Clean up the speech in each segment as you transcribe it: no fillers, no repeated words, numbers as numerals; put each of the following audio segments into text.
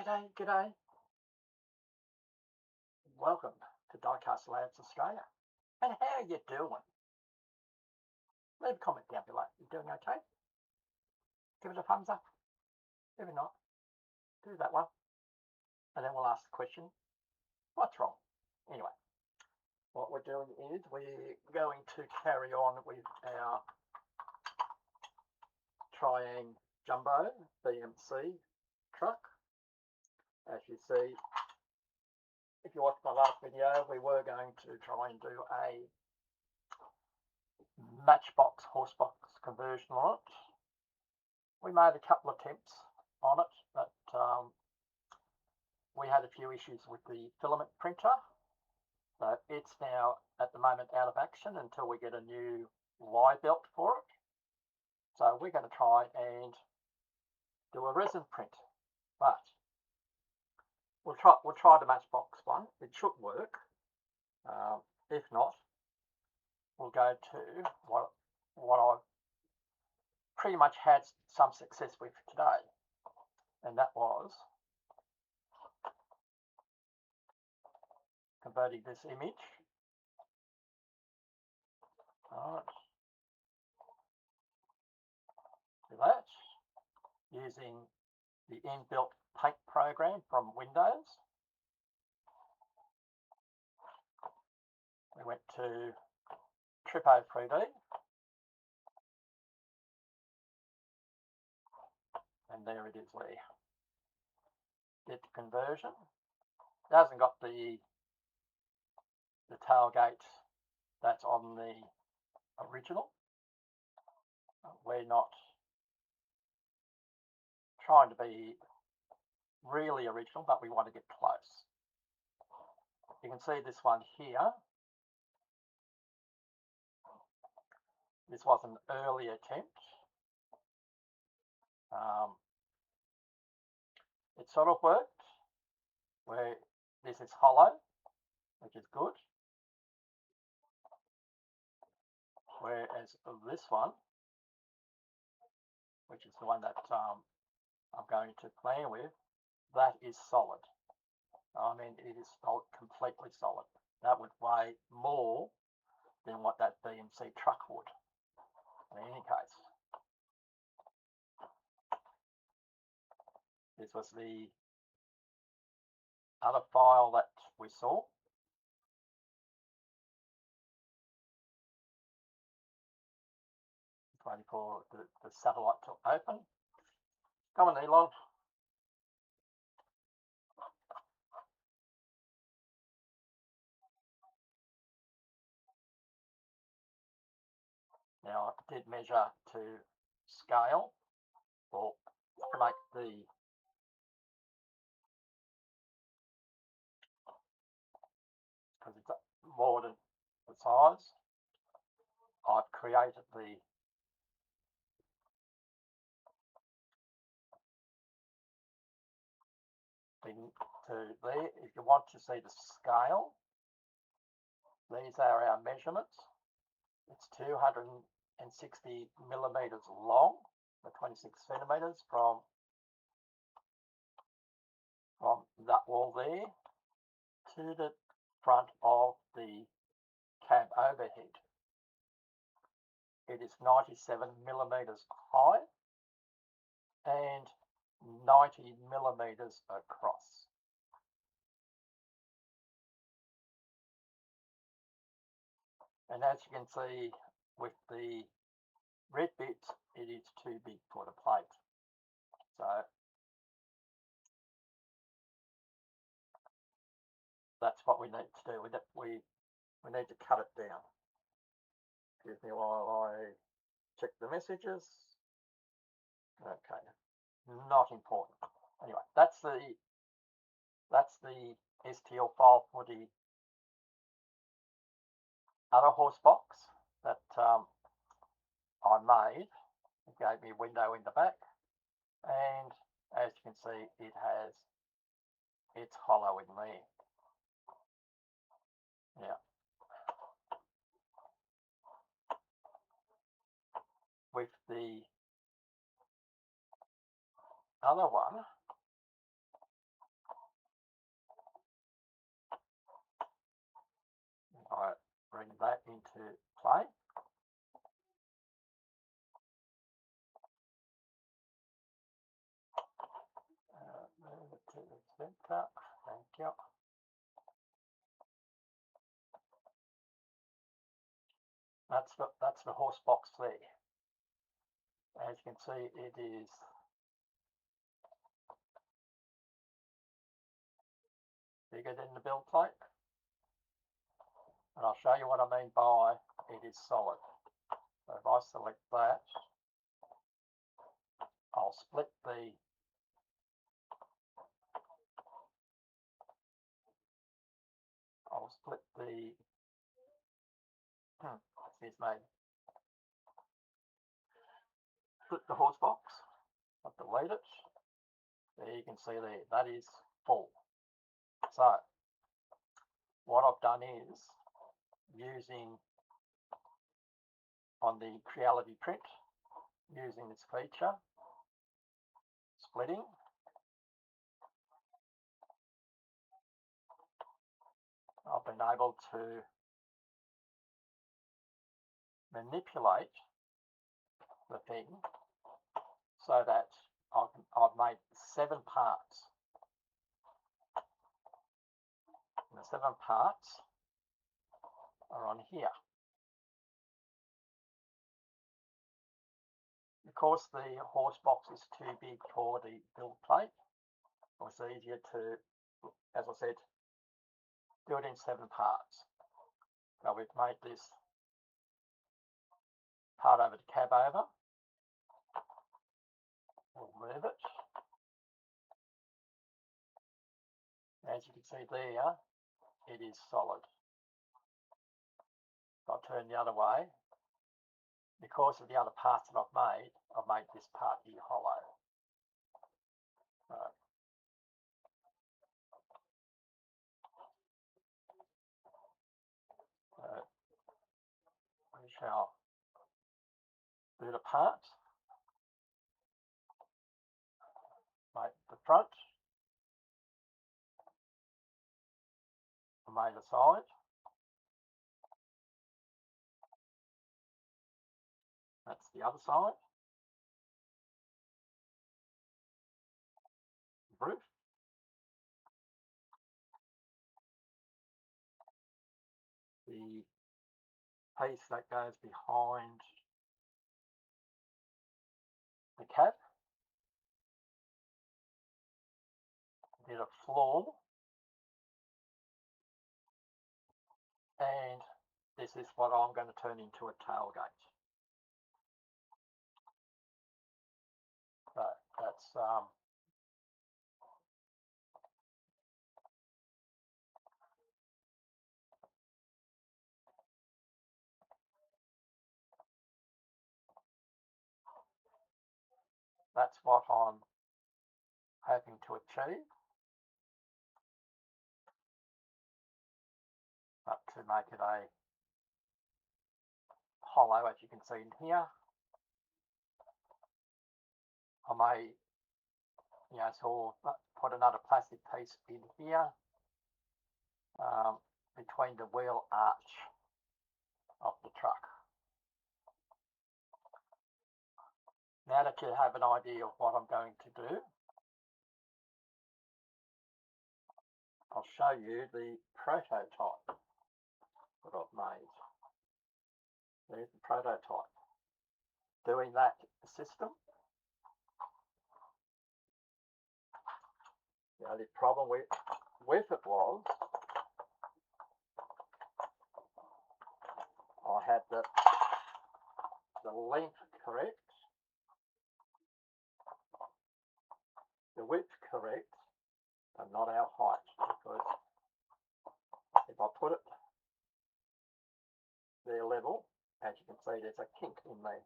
G'day. Welcome to Diecast Labs Australia. And how are you doing? Leave a comment down below. You doing okay? Give it a thumbs up. If not, do that one. And then we'll ask the question, what's wrong? Anyway, what we're doing is we're going to carry on with our Triang Jumbo BMC truck. As you see, if you watched my last video, we were going to try and do a matchbox horsebox conversion on it. We made a couple of attempts on it, but we had a few issues with the filament printer. So it's now at the moment out of action until we get a new Y belt for it. So we're going to try and do a resin print, but we'll try the matchbox one. It should work. If not, we'll go to what I've pretty much had some success with today, and that was converting this image to that using the inbuilt paint program from Windows. We went to Tripo 3D, and there it is there. Get the conversion. It hasn't got the tailgate that's on the original. We're not trying to be really original, but we want to get close. You can see this one here. This was an early attempt. It sort of worked, where this is hollow, which is good. Whereas this one, which is the one that I'm going to play with, that is solid. I mean, it is completely solid. That would weigh more than what that BMC truck would. In any case, this was the other file that we saw. Waiting for the satellite to open. Come on, Elon. Now I did measure to scale, or to make the because it's more than the size. I've created the thing to there. If you want to see the scale, these are our measurements. It's 260 millimeters long, the 26 centimeters from that wall there to the front of the cab overhead. It is 97 millimeters high and 90 millimeters across. And as you can see with the red bits, it is too big for the plate. So that's what we need to do. We need to cut it down. Excuse me while I check the messages. Okay, not important. Anyway, that's the STL file for the other horse box that I made. It gave me a window in the back, and as you can see, it's hollow in there. Yeah. With the other one, bring that into play. Move it to the centre. Thank you. That's the horse box there. As you can see, it is bigger than the build plate. And I'll show you what I mean by it is solid. So if I select that, I'll split the excuse me, split the horse box. I'll delete it. There you can see there, that is full. So what I've done is, using on the Creality print, using this feature, splitting, I've been able to manipulate the thing so that I've made 7 parts. And the 7 parts are on here. Because the horse box is too big for the build plate, it was easier to, as I said, do it in 7 parts. Now we've made this part over to cab over. We'll move it. As you can see there, it is solid. If I turn the other way, because of the other parts that I've made this part here hollow. We shall do the part, make the front, made the side, that's the other side, roof, the piece that goes behind the cab, did a floor, and this is what I'm going to turn into a tailgate. So that's what I'm hoping to achieve. But to make it a hollow, as you can see in here, I may, sort of put another plastic piece in here between the wheel arch of the truck. Now that you have an idea of what I'm going to do, I'll show you the prototype that I've made. There's the prototype. Doing that system. The only problem with it was I had the length correct, the width correct, and not our height, because if I put it there level, as you can see, there's a kink in there,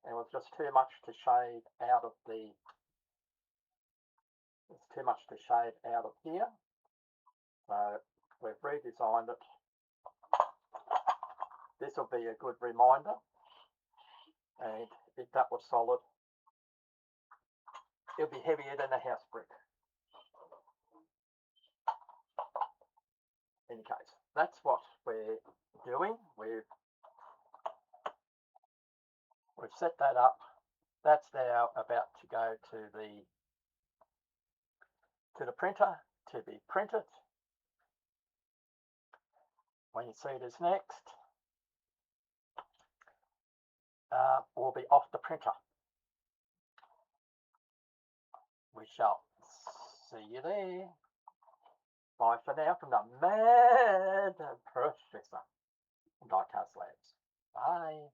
and it was just too much to shave out of the. It's too much to shave out of here, so we've redesigned it. This will be a good reminder, and if that was solid, it'll be heavier than a house brick. In any case. that's what we're doing. We've set that up. That's now about to go to the printer to be printed. When you see this next, will be off the printer. We shall see you there. Bye for now from the Mad Professor from Diecast Labs. Bye.